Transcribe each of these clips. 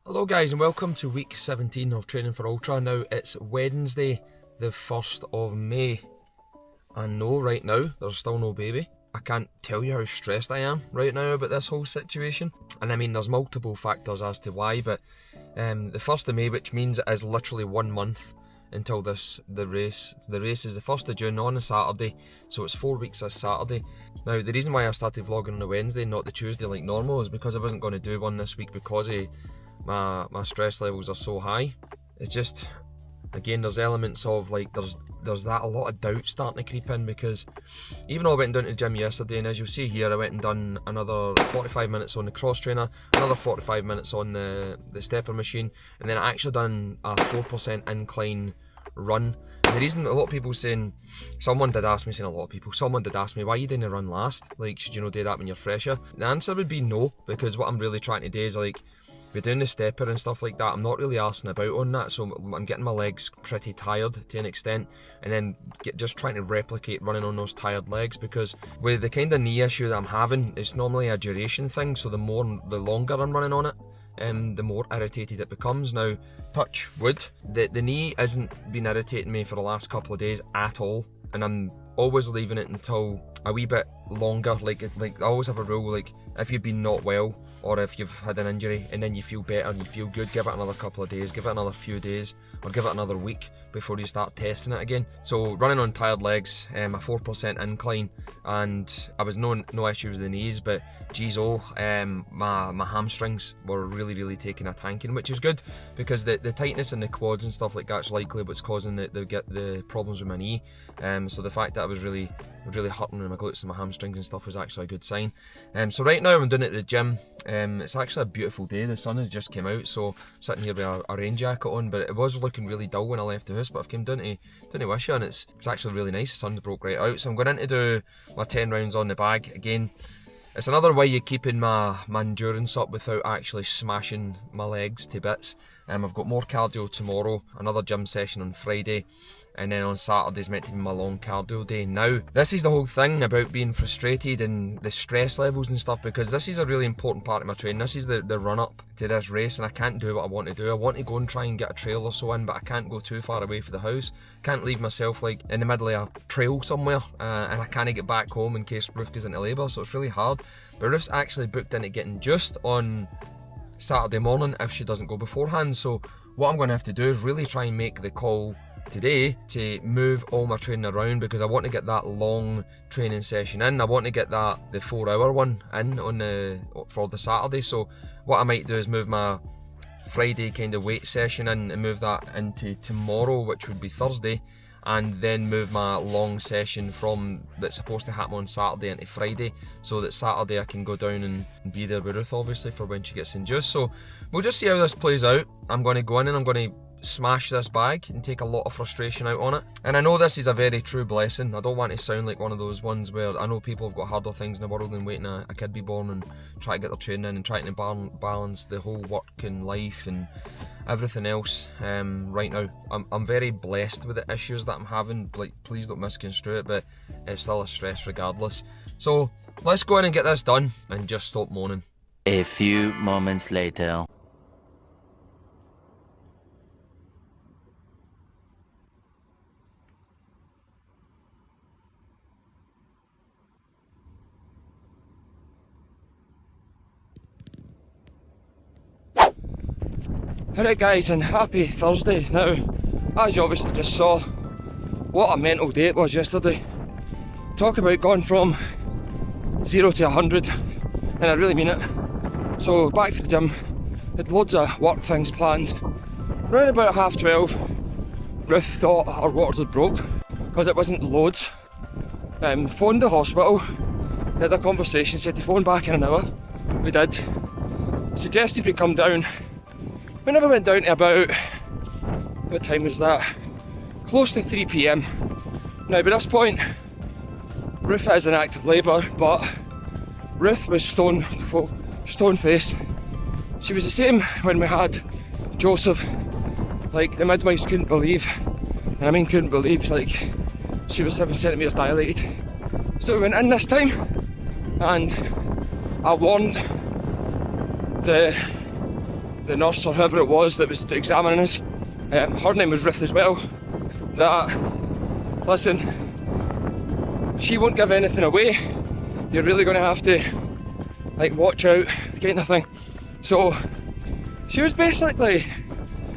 Hello guys and welcome to week 17 of Training for Ultra. Now it's Wednesday the 1st of May and no, right now there's still no baby. I can't tell you how stressed I am right now about this whole situation, and I mean there's multiple factors as to why, but the 1st of May, which means it is literally 1 month until the race. The race is the 1st of June on a Saturday, so it's 4 weeks this Saturday. Now the reason why I started vlogging on a Wednesday, not the Tuesday like normal, is because I wasn't going to do one this week because of my stress levels are so high. It's just, again, there's elements of like there's that a lot of doubt starting to creep in, because even though I went down to the gym yesterday, and as you'll see here, I went and done another 45 minutes on the cross trainer, another 45 minutes on the stepper machine, and then I actually done a 4% incline run. And the reason a lot of people saying, someone did ask me why you didn't run last, like should you do that when you're fresher? The answer would be no, because what I'm really trying to do is like, we're doing the stepper and stuff like that, I'm not really arsing about on that, so I'm getting my legs pretty tired to an extent, and then just trying to replicate running on those tired legs, because with the kind of knee issue that I'm having, it's normally a duration thing, so the longer I'm running on it, the more irritated it becomes. Now, touch wood, the knee isn't been irritating me for the last couple of days at all, and I'm always leaving it until a wee bit longer. Like I always have a rule, like if you've been not well, or if you've had an injury and then you feel better and you feel good, give it another couple of days, give it another few days, or give it another week before you start testing it again. So running on tired legs, a 4% incline, and I was no issues with the knees, but geez, my hamstrings were really taking a tanking, which is good, because the tightness in the quads and stuff like that's likely what's causing the problems with my knee. So the fact that I was really hurting in my glutes and my hamstrings and stuff was actually a good sign. So right now I'm doing it at the gym. It's actually a beautiful day, the sun has just came out, so I'm sitting here with a rain jacket on, but it was looking really dull when I left the house, but I've come down to Wisha and it's actually really nice. The sun's broke right out, so I'm going in to do my 10 rounds on the bag. Again, it's another way of keeping my endurance up without actually smashing my legs to bits. I've got more cardio tomorrow, another gym session on Friday, and then on Saturday's meant to be my long cardio day. Now, this is the whole thing about being frustrated and the stress levels and stuff, because this is a really important part of my training. This is the run up to this race, and I can't do what I want to do. I want to go and try and get a trail or so in, but I can't go too far away from the house. Can't leave myself like in the middle of a trail somewhere, and I can't get back home in case Ruth goes into labour, so it's really hard. But Ruth's actually booked into getting juiced on Saturday morning if she doesn't go beforehand, so what I'm going to have to do is really try and make the call today to move all my training around, because I want to get that long training session in. I want to get the 4-hour one in for the Saturday. So what I might do is move my Friday kind of weight session in and move that into tomorrow, which would be Thursday, and then move my long session from that's supposed to happen on Saturday into Friday, so that Saturday I can go down and be there with Ruth obviously for when she gets induced. So we'll just see how this plays out. I'm going to go in and I'm going to smash this bag and take a lot of frustration out on it. And I know this is a very true blessing. I don't want to sound like one of those ones where I know people have got harder things in the world than waiting a kid be born and try to get their training in and trying to balance the whole work and life and everything else. Right now I'm very blessed with the issues that I'm having, like please don't misconstrue it, but it's still a stress regardless. So let's go in and get this done and just stop moaning. A few moments later. Alright guys, and happy Thursday. Now, as you obviously just saw, what a mental day it was yesterday. Talk about going from 0 to 100, and I really mean it. So back to the gym, had loads of work things planned. Around about 12:30, Ruth thought her waters had broke, because it wasn't loads. Phoned the hospital, had a conversation, said to phone back in an hour. We did. Suggested we come down. We never went down to about, what time was that? Close to 3 PM. Now by this point, Ruth is in active labour, but Ruth was stone faced. She was the same when we had Joseph. Like the midwives couldn't believe, and I mean couldn't believe, like she was 7 centimetres dilated. So we went in this time, and I warned the the nurse or whoever it was that was examining us, her name was Ruth as well, that, listen, she won't give anything away. You're really going to have to, like, watch out, kind of thing. So, she was basically,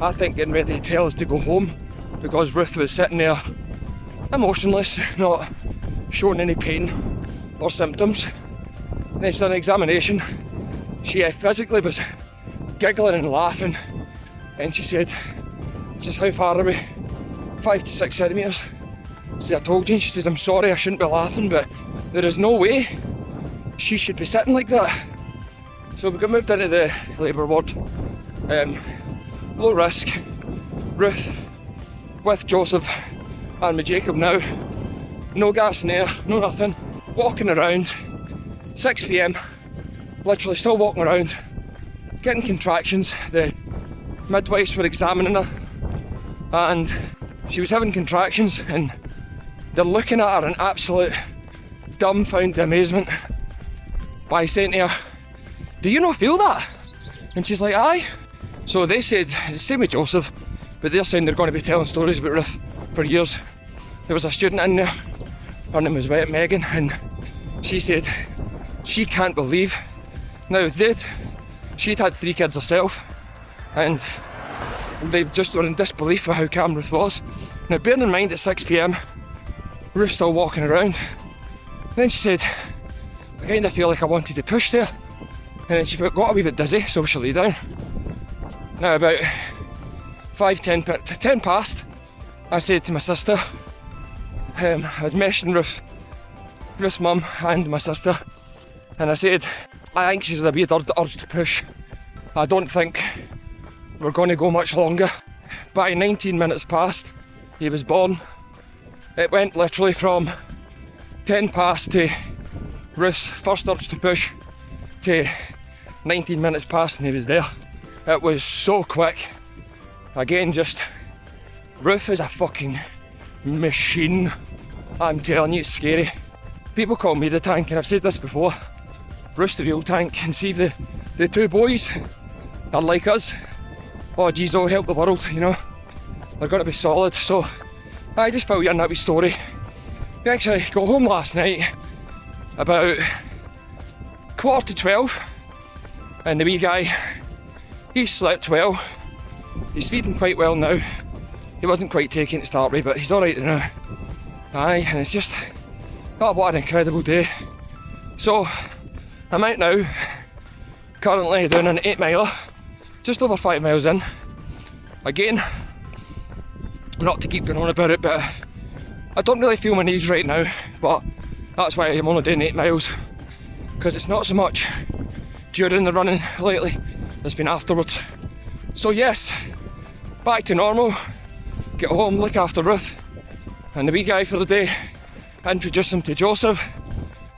I think, getting ready to tell us to go home because Ruth was sitting there emotionless, not showing any pain or symptoms. And then she done an examination. She physically was giggling and laughing, and she said, "Just how far are we?" 5 to 6 centimetres. She said, "I told you." She says, "I'm sorry, I shouldn't be laughing, but there is no way she should be sitting like that." So we got moved into the labour ward. Low risk. Ruth with Joseph and my Jacob now. No gas in air, no nothing. Walking around. 6 PM. Literally still walking around. Getting contractions. The midwives were examining her and she was having contractions and they're looking at her in absolute dumbfounded amazement by saying to her, "Do you not feel that?" And she's like, "Aye." So they said, it's the same with Joseph, but they're saying they're going to be telling stories about Ruth for years. There was a student in there, her name was Megan, and she said she can't believe. Now, she'd had 3 kids herself, and they just were in disbelief of how calm Ruth was. Now, bearing in mind at 6 PM, Ruth's still walking around. And then she said, "I kind of feel like I wanted to push there." And then she got a wee bit dizzy, so she lay down. Now, about 10 past, I said to my sister, I was meshing Ruth's mum and my sister, and I said, "I think she's a weird urge to push. I don't think we're going to go much longer." By 19 minutes past, he was born. It went literally from 10 past to Ruth's first urge to push to 19 minutes past and he was there. It was so quick. Again, just Ruth is a fucking machine. I'm telling you, it's scary. People call me the tank, and I've said this before. Ruth's the real tank, and see if the 2 boys are like us, oh geez, they'll help the world, you know. They're going to be solid. So I just felt you in that wee story. We actually got home last night about 11:45, and the wee guy, he slept well. He's feeding quite well now. He wasn't quite taking it to start with, but he's alright now. Aye, and it's just, oh, what an incredible day. So I'm out now, currently doing an 8 miler, just over 5 miles in. Again, not to keep going on about it, but I don't really feel my knees right now, but that's why I'm only doing 8 miles, because it's not so much during the running lately, it's been afterwards. So yes, back to normal, get home, look after Ruth and the wee guy for the day, introduce him to Joseph.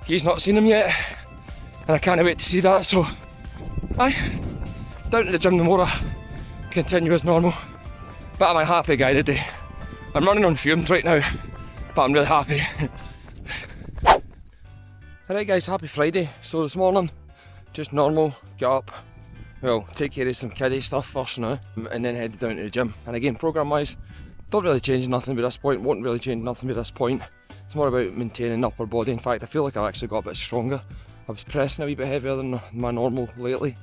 He's not seen him yet, and I can't wait to see that. So aye, down to the gym tomorrow, continue as normal. But I'm a happy guy today. I'm running on fumes right now, but I'm really happy. Alright guys, happy Friday. So this morning, just normal, get up, well, take care of some kiddie stuff first now, and then head down to the gym. And again, program wise, don't really change nothing by this point, won't really change nothing by this point. It's more about maintaining upper body. In fact, I feel like I've actually got a bit stronger. I was pressing a wee bit heavier than my normal lately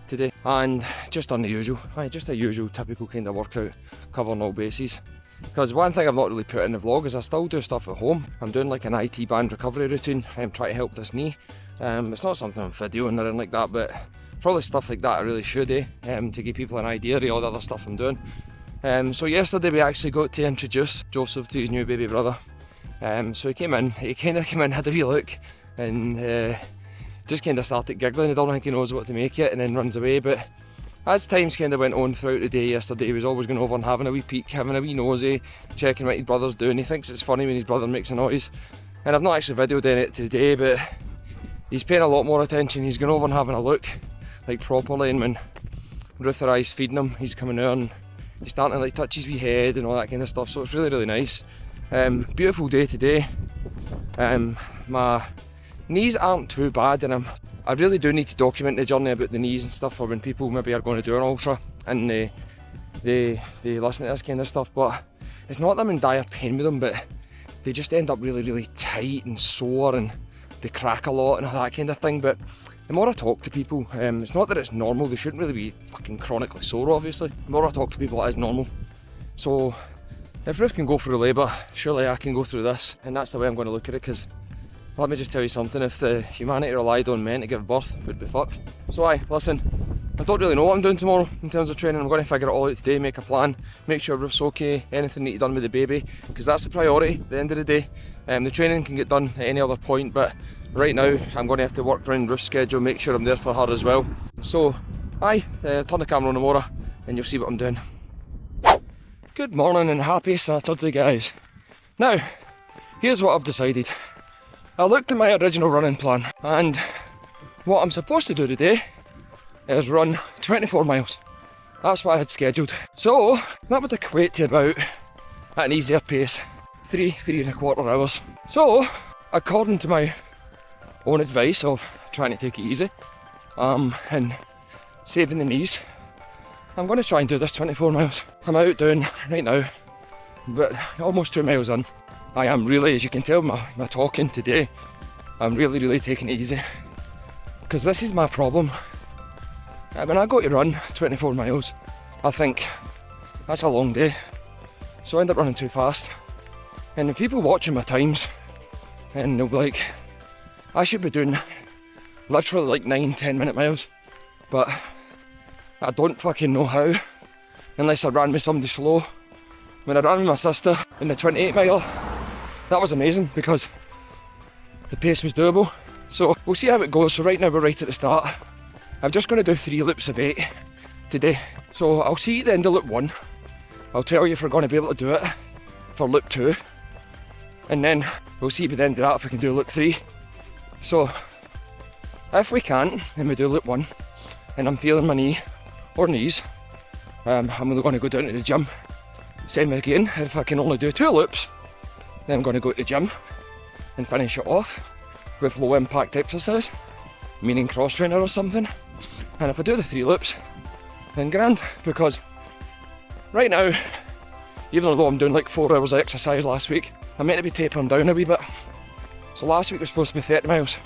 today, and just done the usual, just a usual typical kind of workout, covering all bases. Because one thing I've not really put in the vlog is I still do stuff at home. I'm doing like an IT band recovery routine. I'm trying to help this knee. It's not something I'm videoing or anything like that, but probably stuff like that I really should, to give people an idea of all the other stuff I'm doing. So yesterday we actually got to introduce Joseph to his new baby brother. So he kind of came in, had a wee look, and just kind of started giggling. I don't think he knows what to make it, and then runs away. But as times kind of went on throughout the day yesterday, he was always going over and having a wee peek, having a wee nosy, checking what his brother's doing. He thinks it's funny when his brother makes a noise. And I've not actually videoed it today, but he's paying a lot more attention. He's going over and having a look, like properly, and when Ruth or I's feeding him, he's coming out and he's starting to like touch his wee head and all that kind of stuff. So it's really, really nice. Beautiful day today. My knees aren't too bad, and I really do need to document the journey about the knees and stuff for when people maybe are going to do an ultra and they listen to this kind of stuff. But it's not that I'm in dire pain with them, but they just end up really, really tight and sore, and they crack a lot and all that kind of thing. But the more I talk to people, it's not that it's normal, they shouldn't really be fucking chronically sore obviously. The more I talk to people, it is normal. So if Ruth can go through labour, surely I can go through this, and that's the way I'm going to look at it. Because let me just tell you something, if the humanity relied on men to give birth, we'd be fucked. So listen, I don't really know what I'm doing tomorrow in terms of training. I'm going to figure it all out today, make a plan, make sure Ruth's okay, anything need to be done with the baby, because that's the priority at the end of the day. The training can get done at any other point, but right now I'm going to have to work around Ruth's schedule, make sure I'm there for her as well. So turn the camera on Amora and you'll see what I'm doing. Good morning and happy Saturday, guys. Now, here's what I've decided. I looked at my original running plan, and what I'm supposed to do today is run 24 miles. That's what I had scheduled. So that would equate to about, at an easier pace, 3.25 hours. So, according to my own advice of trying to take it easy and saving the knees, I'm going to try and do this 24 miles. I'm out doing, right now, but almost 2 miles in. I am really, as you can tell my talking today, I'm really, really taking it easy. Because this is my problem. When I go to run 24 miles, I think that's a long day. So I end up running too fast. And the people watching my times, and they'll be like, I should be doing literally like 9-10 minute miles. But I don't fucking know how, unless I ran with somebody slow. When I ran with my sister in the 28 mile, that was amazing because the pace was doable. So we'll see how it goes. So right now we're right at the start. I'm just going to do 3 loops of 8 today. So I'll see you at the end of loop 1. I'll tell you if we're going to be able to do it for loop 2. And then we'll see by the end of that if we can do loop 3. So if we can't, then we do loop 1. And I'm feeling my knee or knees, I'm only going to go down to the gym. Same again, if I can only do 2 loops, then I'm going to go to the gym and finish it off with low impact exercise, meaning cross trainer or something. And if I do the 3 loops, then grand, because right now, even though I'm doing like 4 hours of exercise last week, I'm meant to be tapering down a wee bit. So last week was supposed to be 30 miles.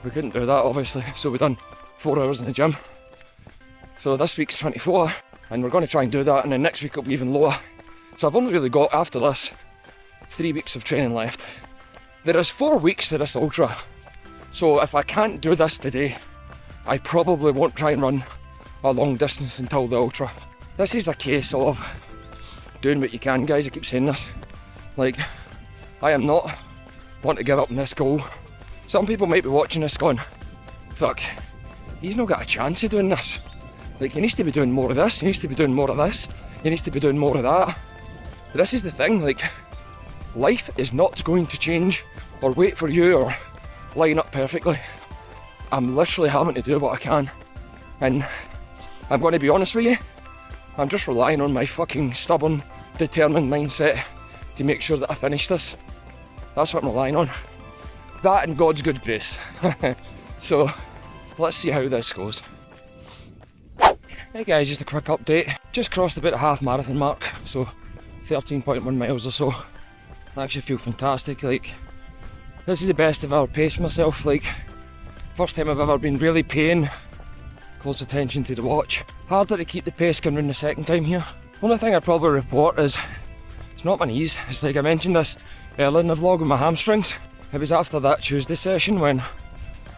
We couldn't do that obviously, so we done 4 hours in the gym. So this week's 24, and we're going to try and do that, and then next week it'll be even lower. So I've only really got, after this, 3 weeks of training left. There is 4 weeks to this ultra. So if I can't do this today, I probably won't try and run a long distance until the ultra. This is a case of doing what you can, guys. I keep saying this. Like, I am not want to give up on this goal. Some people might be watching this going, fuck, he's not got a chance of doing this. Like, he needs to be doing more of this, he needs to be doing more of this, he needs to be doing more of that. But this is the thing, like, life is not going to change or wait for you or line up perfectly. I'm literally having to do what I can. And I'm going to be honest with you, I'm just relying on my fucking stubborn, determined mindset to make sure that I finish this. That's what I'm relying on. That and God's good grace. So, let's see how this goes. Hey guys, just a quick update. Just crossed about a half marathon mark, so 13.1 miles or so. I actually feel fantastic. Like, this is the best I've ever paced myself. Like, first time I've ever been really paying close attention to the watch. Harder to keep the pace going the second time here. Only thing I'd probably report is it's not my knees. It's like I mentioned this earlier in the vlog with my hamstrings. It was after that Tuesday session when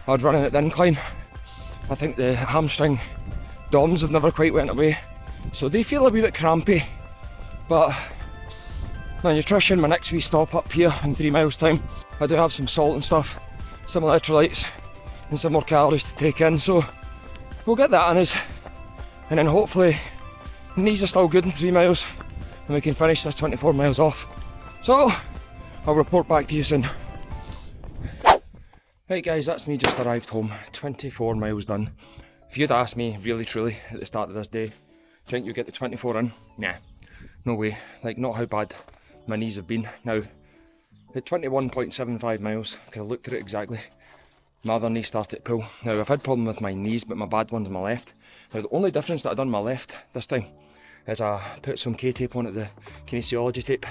I'd run in at the incline. I think the hamstring DOMs have never quite went away, so they feel a wee bit crampy. But my nutrition, my next wee stop up here in 3 miles time, I do have some salt and stuff, some electrolytes and some more calories to take in, so we'll get that in us, and then hopefully the knees are still good in 3 miles and we can finish this 24 miles off. So I'll report back to you soon. Right guys, that's me just arrived home, 24 miles done. If you'd asked me really truly at the start of this day, do you think you'll get the 24 in? Nah, no way. Like, not how bad my knees have been. Now, the 21.75 miles, because I looked at it exactly, my other knee started to pull. Now I've had problem with my knees, but my bad one's my left. Now the only difference that I done my left this time is I put some K-tape on it, the kinesiology tape.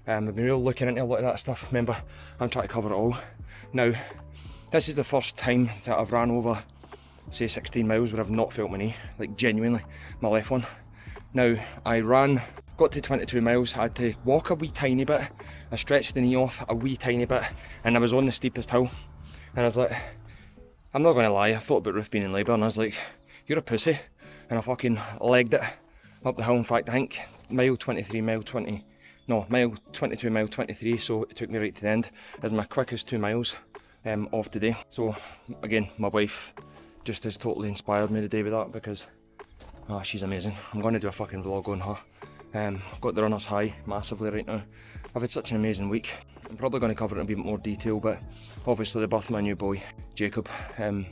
I've been really looking into a lot of that stuff. Remember, I'm trying to cover it all. Now, this is the first time that I've ran over, say 16 miles where I've not felt my knee, like genuinely, my left one. Now, I got to 22 miles, I had to walk a wee tiny bit, I stretched the knee off a wee tiny bit, and I was on the steepest hill. And I was like, I'm not going to lie, I thought about Ruth being in labour, and I was like, you're a pussy. And I fucking legged it up the hill. In fact, I think mile 22, mile 23, so it took me right to the end. It was my quickest 2 miles of today. So again, my wife just has totally inspired me today with that, because she's amazing. I'm going to do a fucking vlog on her. Got the runners high massively right now. I've had such an amazing week. I'm probably going to cover it in a bit more detail, but obviously the birth of my new boy, Jacob, and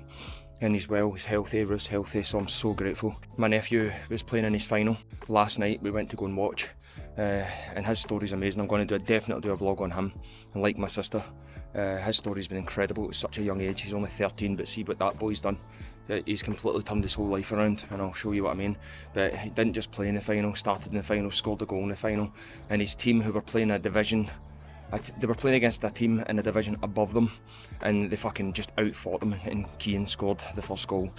he's well, he's healthy, Ruth's healthy, so I'm so grateful. My nephew was playing in his final. Last night we went to go and watch, and his story's amazing. I'm going to definitely do a vlog on him, and like my sister, his story's been incredible at such a young age. He's only 13, but see what that boy's done. He's completely turned his whole life around, and I'll show you what I mean. But he didn't just play in the final, started in the final, scored a goal in the final, and his team, who were playing a division, they were playing against a team in a division above them, and they fucking just outfought them, and Keane scored the first goal.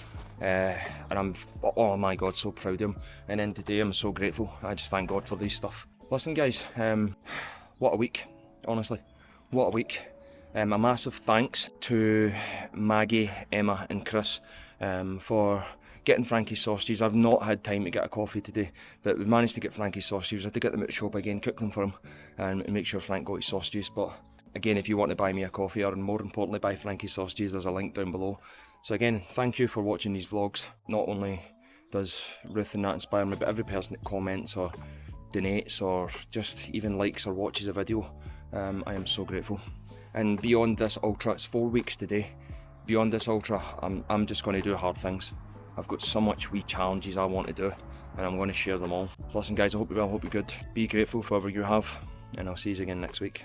And I'm, oh my god, so proud of him. And then today I'm so grateful. I just thank God for this stuff. Listen guys, what a week, honestly, what a week. A massive thanks to Maggie, Emma and Chris for getting Frankie's sausages. I've not had time to get a coffee today, but we managed to get Frankie's sausages. I had to get them at the shop again, cook them for him, and make sure Frank got his sausages. But again, if you want to buy me a coffee, or more importantly buy Frankie's sausages, there's a link down below. So again, thank you for watching these vlogs. Not only does Ruth and that inspire me, but every person that comments or donates or just even likes or watches a video, I am so grateful. And beyond this ultra, it's 4 weeks today. Beyond this ultra, I'm just going to do hard things. I've got so much wee challenges I want to do, and I'm going to share them all. So listen guys, I hope you're well, I hope you're good. Be grateful for whatever you have, and I'll see you again next week.